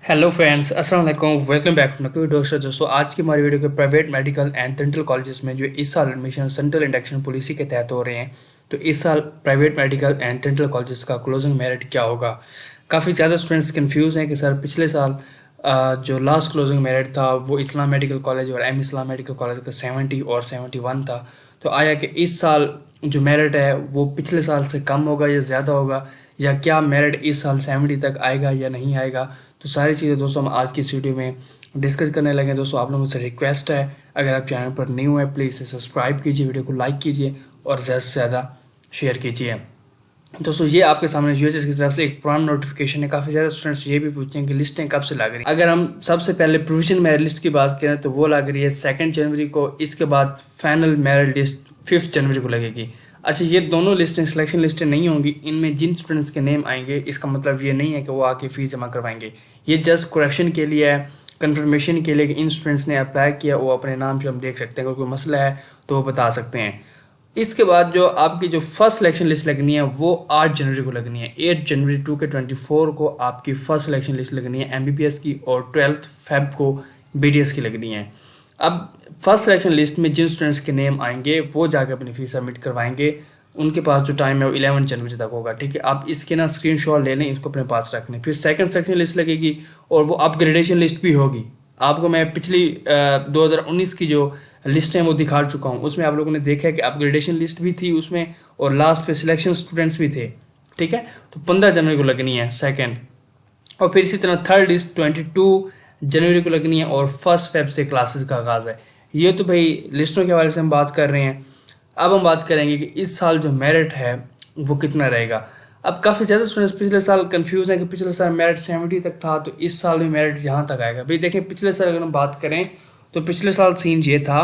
Hello friends, अस्सलाम वालेकुम। Welcome back to नकी दोस्तों आज की हमारी वीडियो के private medical and dental colleges में जो इस साल एडमिशन सेंट्रल इंडक्शन पॉलिसी के तहत हो रहे हैं, तो इस साल private medical and dental colleges का क्लोजिंग मेरिट क्या होगा। काफ़ी ज़्यादा स्टूडेंट्स कंफ्यूज हैं कि सर पिछले साल जो लास्ट क्लोजिंग मेरिट था वो इस्लाम मेडिकल कॉलेज और एम इस्लाम मेडिकल कॉलेज का 70 और 71 था। तो आया कि इस साल जो मेरिट है वो पिछले साल से कम होगा या ज़्यादा होगा, या क्या मेरिट इस साल 70 तक आएगा या नहीं आएगा। तो सारी चीज़ें दोस्तों हम आज की इस वीडियो में डिस्कस करने लगे। दोस्तों आप लोगों से रिक्वेस्ट है, अगर आप चैनल पर न्यू है प्लीज़ इसे सब्सक्राइब कीजिए, वीडियो को लाइक कीजिए और ज़्यादा से ज़्यादा शेयर कीजिए। दोस्तों ये आपके सामने यूएचएस की तरफ से एक पुराना नोटिफिकेशन है। काफ़ी ज़्यादा स्टूडेंट्स ये भी पूछते हैं कि लिस्टें कब से लग रही हैं। अगर हम सबसे पहले प्रोविजनल मेरिट लिस्ट की बात करें तो वो लग रही है 2 जनवरी को। इसके बाद फाइनल मेरिट लिस्ट 5 जनवरी को लगेगी। अच्छा, ये दोनों लिस्टें सिलेक्शन लिस्टें नहीं होंगी। इनमें जिन स्टूडेंट्स के नेम आएंगे इसका मतलब ये नहीं है कि वो आके फ़ीस जमा करवाएंगे। ये जस्ट करेक्शन के लिए है, कंफर्मेशन के लिए कि इन स्टूडेंट्स ने अप्लाई किया वो अपने नाम से हम देख सकते हैं। अगर कोई मसला है तो वो बता सकते हैं। इसके बाद जो आपकी जो फर्स्ट सिलेक्शन लिस्ट लगनी है वो 8 जनवरी को लगनी है। 8 जनवरी 2024 को आपकी फर्स्ट सिलेक्शन लिस्ट लगनी है एमबीबीएस की, और 12 फेब को बीडीएस की लगनी है। अब फर्स्ट सिलेक्शन लिस्ट में जिन स्टूडेंट्स के नेम आएंगे वो जाकर अपनी फीस सबमिट करवाएंगे। उनके पास जो टाइम है वो 11 जनवरी तक होगा। ठीक है, आप इसके ना स्क्रीनशॉट ले लें, इसको अपने पास रख लें। फिर सेकंड सेक्शन लिस्ट लगेगी और वो अपग्रेडेशन लिस्ट भी होगी। आपको मैं पिछली 2019 की जो लिस्ट है वो दिखा चुका हूँ। उसमें आप लोगों ने देखा है कि अपग्रेडेशन लिस्ट भी थी उसमें, और लास्ट पे सिलेक्शन स्टूडेंट्स भी थे। ठीक है, तो 15 जनवरी को लगनी है सेकेंड, और फिर इसी तरह थर्ड लिस्ट 22 जनवरी को लगनी है, और फर्स्ट फेब से क्लासेस का आगाज़ है। ये तो भाई लिस्टों के हवाले से हम बात कर रहे हैं। अब हम बात करेंगे कि इस साल जो मेरिट है वो कितना रहेगा। अब काफ़ी ज़्यादा स्टूडेंट्स पिछले साल कंफ्यूज हैं कि पिछले साल मेरिट 70 तक था तो इस साल भी मेरिट यहाँ तक आएगा। भाई देखें, पिछले साल अगर हम बात करें तो पिछले साल सीन ये था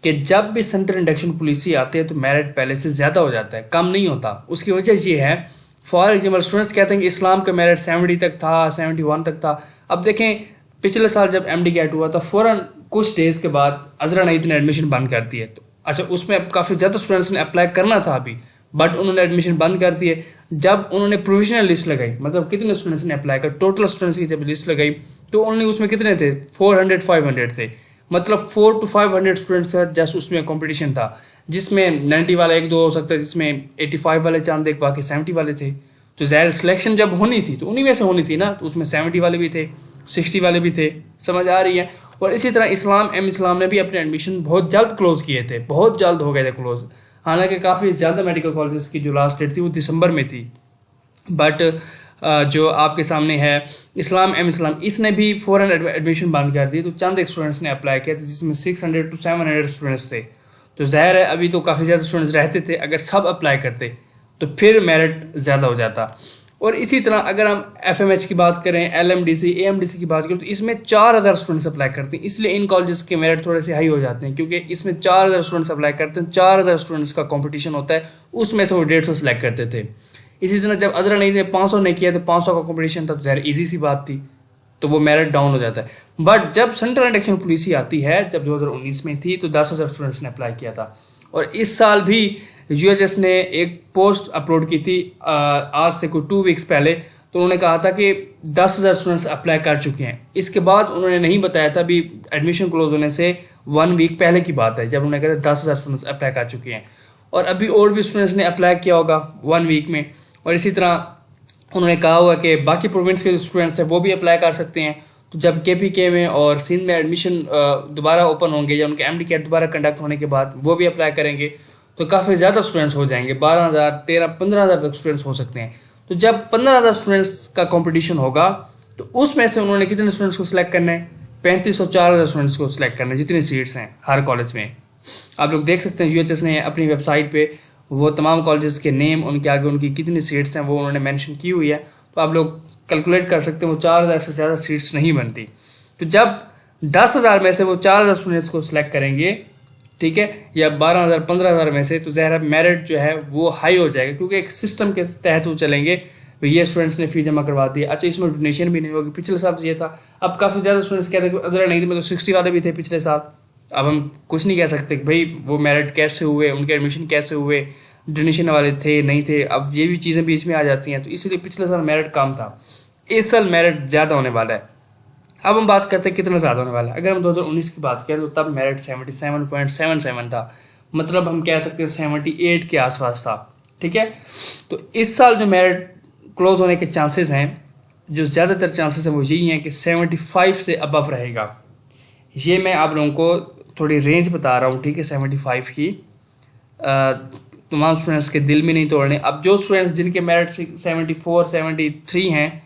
कि जब भी सेंट्रल इंडक्शन पॉलिसी आती है तो मेरिट पहले से ज़्यादा हो जाता है, कम नहीं होता। उसकी वजह ये है, फॉर एग्जाम्पल स्टूडेंट्स कहते हैं कि इस्लाम का मेरिट 70 तक था, 71 तक था। अब देखें, पिछले साल जब एमडी कैट हुआ था फ़ौरन कुछ डेज़ के बाद अजरा नईद ने एडमिशन बंद कर दिए। तो अच्छा, उसमें काफ़ी ज़्यादा स्टूडेंट्स ने अप्लाई करना था अभी, बट उन्होंने एडमिशन बंद कर दिए। जब उन्होंने प्रोविजनल लिस्ट लगाई, मतलब कितने स्टूडेंट्स ने अप्लाई कर, टोटल स्टूडेंट्स की जब लिस्ट लगाई तो ओनली उसमें कितने थे, 400-500 थे। मतलब 400 to 500 स्टूडेंट्स का जस्ट उसमें कंपटीशन था, जिसमें 90 वाला 1-2 हो सकता है, जिसमें 85 वाले चांद एक, बाकी 70 वाले थे। तो ज़ाहिर सिलेक्शन जब होनी थी तो उन्हीं में से होनी थी ना, तो उसमें 70 वाले भी थे, 60 वाले भी थे। समझ आ रही है। और इसी तरह एम इस्लाम ने भी अपने एडमिशन बहुत जल्द क्लोज किए थे, बहुत जल्द हो गए थे क्लोज। हालांकि काफ़ी ज़्यादा मेडिकल कॉलेजेस की जो लास्ट डेट थी वो दिसंबर में थी, बट जो आपके सामने है एम इस्लाम, इसने भी फ़ौरन एडमिशन बंद कर दी। तो चंद एक स्टूडेंट्स ने अप्लाई किया था, जिसमें 600 to 700 स्टूडेंट्स थे। तो ज़ाहिर है अभी तो काफ़ी ज़्यादा स्टूडेंट्स रहते थे, अगर सब अप्लाई करते तो फिर मेरिट ज़्यादा हो जाता। और इसी तरह अगर हम एफएमएच की बात करें, एलएमडीसी, एएमडीसी की बात करें तो इसमें 4000 स्टूडेंट्स अप्लाई करते हैं। इसलिए इन कॉलेजेस के मेरिट थोड़े से हाई हो जाते हैं, क्योंकि इसमें 4000 स्टूडेंट्स अप्लाई करते हैं, 4000 स्टूडेंट्स का कंपटीशन होता है, उसमें से वो 150 सेलेक्ट करते थे। इसी तरह जब अजरा नहीं थे 500 ने किया तो 500 का कंपटीशन था, तो ज़ाहिर ईजी सी बात थी, तो वो मेरिट डाउन हो जाता है। बट जब सेंट्रल इंडक्शन पॉलिसी आती है, जब 2019 में थी तो 10,000 स्टूडेंट्स ने अप्लाई किया था। और इस साल भी यूएचएस ने एक पोस्ट अपलोड की थी आज से कोई 2 वीक्स पहले। तो उन्होंने कहा था कि 10,000 स्टूडेंट्स अप्लाई कर चुके हैं। इसके बाद उन्होंने नहीं बताया था, अभी एडमिशन क्लोज होने से 1 वीक पहले की बात है, जब उन्होंने कहा था 10,000 स्टूडेंट्स अप्लाई कर चुके हैं। और अभी और भी स्टूडेंट्स ने अप्लाई किया होगा 1 वीक में। और इसी तरह उन्होंने कहा होगा कि बाकी प्रोविंस के जो स्टूडेंट्स हैं वो भी अप्लाई कर सकते हैं। तो जब केपीके में और सिंध में एडमिशन दोबारा ओपन होंगे या उनके एमडी कैट दोबारा कंडक्ट होने के बाद वो भी अप्लाई करेंगे, तो काफ़ी ज़्यादा स्टूडेंट्स हो जाएंगे, 12,000, 13,000, 15,000 तक स्टूडेंट्स हो सकते हैं। तो जब 15,000 स्टूडेंट्स का कंपटीशन होगा तो उसमें से उन्होंने कितने स्टूडेंट्स को सिलेक्ट करना है, 35 और 4,000 स्टूडेंट्स को सिलेक्ट करना है, जितनी सीट्स हैं हर कॉलेज में। आप लोग देख सकते हैं यूएचएस ने अपनी वेबसाइट पे वो तमाम कॉलेजेस के नेम, उनके आगे उनकी कितनी सीट्स हैं वो उन्होंने मेंशन की हुई है। तो आप लोग कैलकुलेट कर सकते हैं, वो 4,000 से ज़्यादा सीट्स नहीं बनती। तो जब 10,000 में से वो 4,000 स्टूडेंट्स को सिलेक्ट करेंगे, ठीक है, या 12,000, 15,000 में से, तो ज़ाहिर मेरिट जो है वो हाई हो जाएगा, क्योंकि एक सिस्टम के तहत वो चलेंगे। ये स्टूडेंट्स ने फीस जमा करवा दी, अच्छा इसमें डोनेशन भी नहीं होगी। पिछले साल तो ये था। अब काफ़ी ज़्यादा स्टूडेंट्स कहते हैं कि अजरा नहीं थी, मतलब 60 वाले भी थे पिछले साल। अब हम कुछ नहीं कह सकते कि भाई वो मेरिट कैसे हुए, उनके एडमिशन कैसे हुए, डोनेशन वाले थे नहीं थे। अब ये भी चीज़ें बीच में आ जाती हैं, तो इसलिए पिछले साल मेरिट कम था, इस साल मेरिट ज़्यादा होने वाला है। अब हम बात करते हैं कितना ज़्यादा होने वाला है। अगर हम 2019 की बात करें तो तब मेरिट 77.77 था, मतलब हम कह सकते हैं 78 के आसपास था, ठीक है। तो इस साल जो मेरिट क्लोज होने के चांसेस हैं, जो ज़्यादातर चांसेस हैं वो यही हैं कि 75 से अबव रहेगा। ये मैं आप लोगों को थोड़ी रेंज बता रहा हूँ, ठीक है, 75 की। तमाम स्टूडेंट्स के दिल में नहीं तोड़ने। अब जो स्टूडेंट्स जिनके मेरिट 74 73 हैं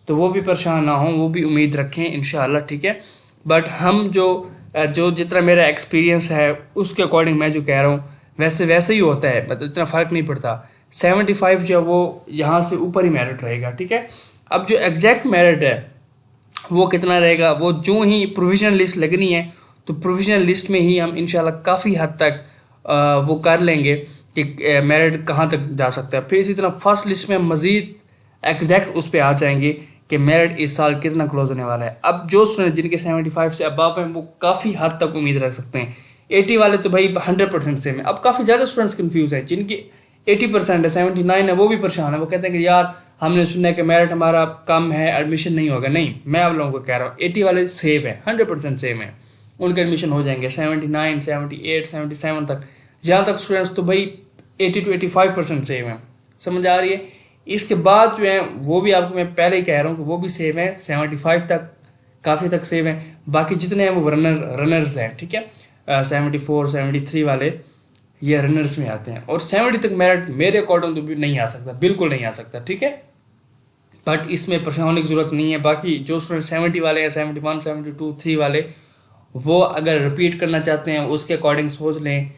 तो वो भी परेशान ना हों, वो भी उम्मीद रखें इंशाल्लाह, ठीक है। बट हम जो जितना मेरा एक्सपीरियंस है उसके अकॉर्डिंग मैं जो कह रहा हूँ वैसे ही होता है, मतलब इतना फ़र्क नहीं पड़ता। 75 जो है वो यहाँ से ऊपर ही मेरिट रहेगा, ठीक है। अब जो एग्जैक्ट मेरिट है वो कितना रहेगा, वो जो ही प्रोविजनल लिस्ट लगनी है तो प्रोविजनल लिस्ट में ही हम इंशाल्लाह काफ़ी हद तक वो कर लेंगे कि मेरिट कहाँ तक जा सकता है। फिर इसी तरह फर्स्ट लिस्ट में मज़ीद एग्जैक्ट उस पर आ जाएंगे कि मेरिट इस साल कितना क्लोज होने वाला है। अब जो स्टूडेंट जिनके 75 से अबव हैं वो काफ़ी हद तक उम्मीद रख सकते हैं। 80 वाले तो भाई 100% सेम है। अब काफ़ी ज़्यादा स्टूडेंट्स कन्फ्यूज हैं, जिनकी 80% है, 79 है, वो भी परेशान है। वो कहते हैं कि यार हमने सुना है कि मेरिट हमारा कम है, एडमिशन नहीं होगा। नहीं, मैं आप लोगों को कह रहा हूँ 80 वाले सेम है, 100% सेम है, उनके एडमिशन हो जाएंगे 79 78 77 तक। जहाँ तक स्टूडेंट्स तो भाई 80 to 85% सेम है, समझ आ रही है। इसके बाद जो है वो भी आपको मैं पहले ही कह रहा हूँ कि वो भी सेम है, 75 तक काफ़ी तक सेम है। बाकी जितने हैं वो रनर्स हैं, ठीक है। 74 73 वाले ये रनर्स में आते हैं। और 70 तक मेरिट मेरे अकॉर्डिंग तो भी नहीं आ सकता, बिल्कुल नहीं आ सकता, ठीक है। बट इसमें परेशान होने की ज़रूरत नहीं है। बाकी जो स्टूडेंट 70 वाले हैं, 71 72 3 वाले, वो अगर रिपीट करना चाहते हैं उसके अकॉर्डिंग सोच लें।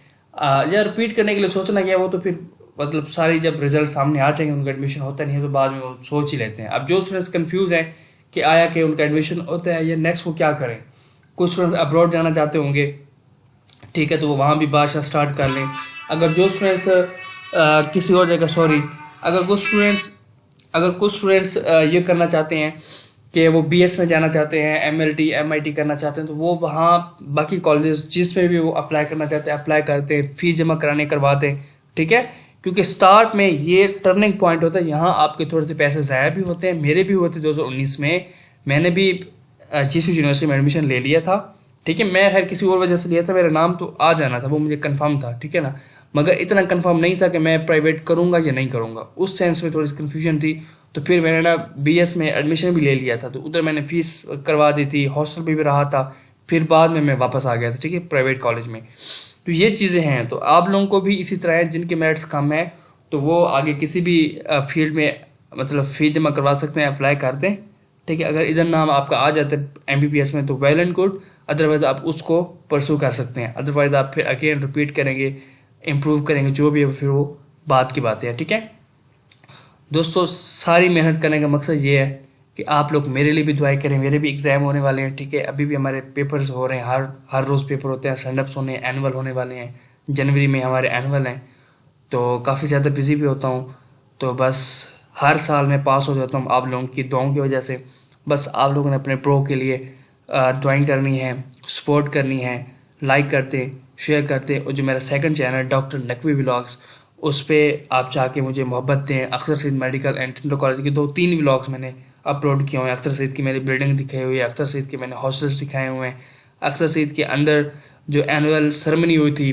या रिपीट करने के लिए सोचना क्या है, वो तो फिर मतलब सारी जब रिजल्ट सामने आ जाएंगे, उनका एडमिशन होता नहीं है तो बाद में वो सोच ही लेते हैं। अब जो स्टूडेंट्स कन्फ्यूज़ हैं कि आया कि उनका एडमिशन होता है या नेक्स्ट वो क्या करें, कुछ स्टूडेंट्स अब्रॉड जाना चाहते होंगे, ठीक है, तो वो वहाँ भी बादशाह स्टार्ट कर लें। अगर जो स्टूडेंट्स किसी और जगह सॉरी अगर कुछ स्टूडेंट्स ये करना चाहते हैं कि वो बीएस में जाना चाहते हैं, एमएलटी एमआईटी करना चाहते हैं, तो वो वहाँ बाकी कॉलेजेस जिसमें भी वो अप्लाई करना चाहते हैं अप्लाई करते हैं, फ़ीस जमा कराने करवाते हैं, ठीक है। क्योंकि स्टार्ट में ये टर्निंग पॉइंट होता है, यहाँ आपके थोड़े से पैसे ज़ाया भी होते हैं। मेरे भी हुए थे 2019 में, मैंने भी जीसू यूनिवर्सिटी में एडमिशन ले लिया था, ठीक है। मैं खैर किसी और वजह से लिया था, मेरा नाम तो आ जाना था, वो मुझे कंफर्म था, ठीक है ना। मगर इतना कंफर्म नहीं था कि मैं प्राइवेट करूँगा या नहीं करूँगा, उस सेंस में थोड़ी सी कन्फ्यूजन थी। तो फिर मैंने ना बीएस में एडमिशन भी ले लिया था, तो उधर मैंने फ़ीस करवा दी थी, हॉस्टल पे भी रहा था। फिर बाद में मैं वापस आ गया था, ठीक है, प्राइवेट कॉलेज में। तो ये चीज़ें हैं। तो आप लोगों को भी इसी तरह है, जिनके मेरिट्स कम है तो वो आगे किसी भी फील्ड में मतलब फ़ीस जमा करवा सकते हैं, अप्लाई कर दें, ठीक है। अगर इधर नाम आपका आ जाता है एमबीबीएस में तो वेल एंड गुड, अदरवाइज़ आप उसको परसू कर सकते हैं। अदरवाइज़ आप फिर अगेन रिपीट करेंगे, इम्प्रूव करेंगे, जो भी है फिर वो बात की बात है, ठीक है। दोस्तों, सारी मेहनत करने का मकसद ये है कि आप लोग मेरे लिए भी दुआएं करें। मेरे भी एग्ज़ाम होने वाले हैं, ठीक है। अभी भी हमारे पेपर्स हो रहे हैं, हर रोज़ पेपर होते हैं, स्टैंडअप्स होने हैं, एनुअल होने वाले हैं। जनवरी में हमारे एनुअल हैं, तो काफ़ी ज़्यादा बिजी भी होता हूँ। तो बस हर साल मैं पास हो जाता हूँ आप लोगों की दुआओं की वजह से। बस आप लोगों ने अपने प्रो के लिए दुआएं करनी है, सपोर्ट करनी है, लाइक करते शेयर करते। और जो मेरा second channel doctor Naqvi vlogs, उस पर आप जाके मुझे मोहब्बत दें। Akhtar Saeed medical and dental college के 2-3 व्लॉग्स मैंने अपलोड किए हुए हैं। अख्तर सईद की मेरी बिल्डिंग दिखाई हुई है, अख्तर सईद के मैंने हॉस्टल्स दिखाए हुए हैं, अख्तर सईद के अंदर जो एनुअल सेरेमनी हुई थी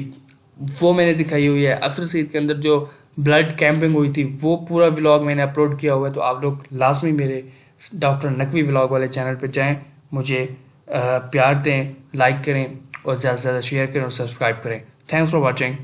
वो मैंने दिखाई हुई है, अख्तर सईद के अंदर जो ब्लड कैंपिंग हुई थी वो पूरा व्लॉग मैंने अपलोड किया हुआ है। तो आप लोग लाजमी मेरे डॉक्टर नकवी व्लॉग वाले चैनल पर जाएँ, मुझे प्यार दें, लाइक करें और ज़्यादा से ज़्यादा शेयर करें और सब्सक्राइब करें। Thanks for watching.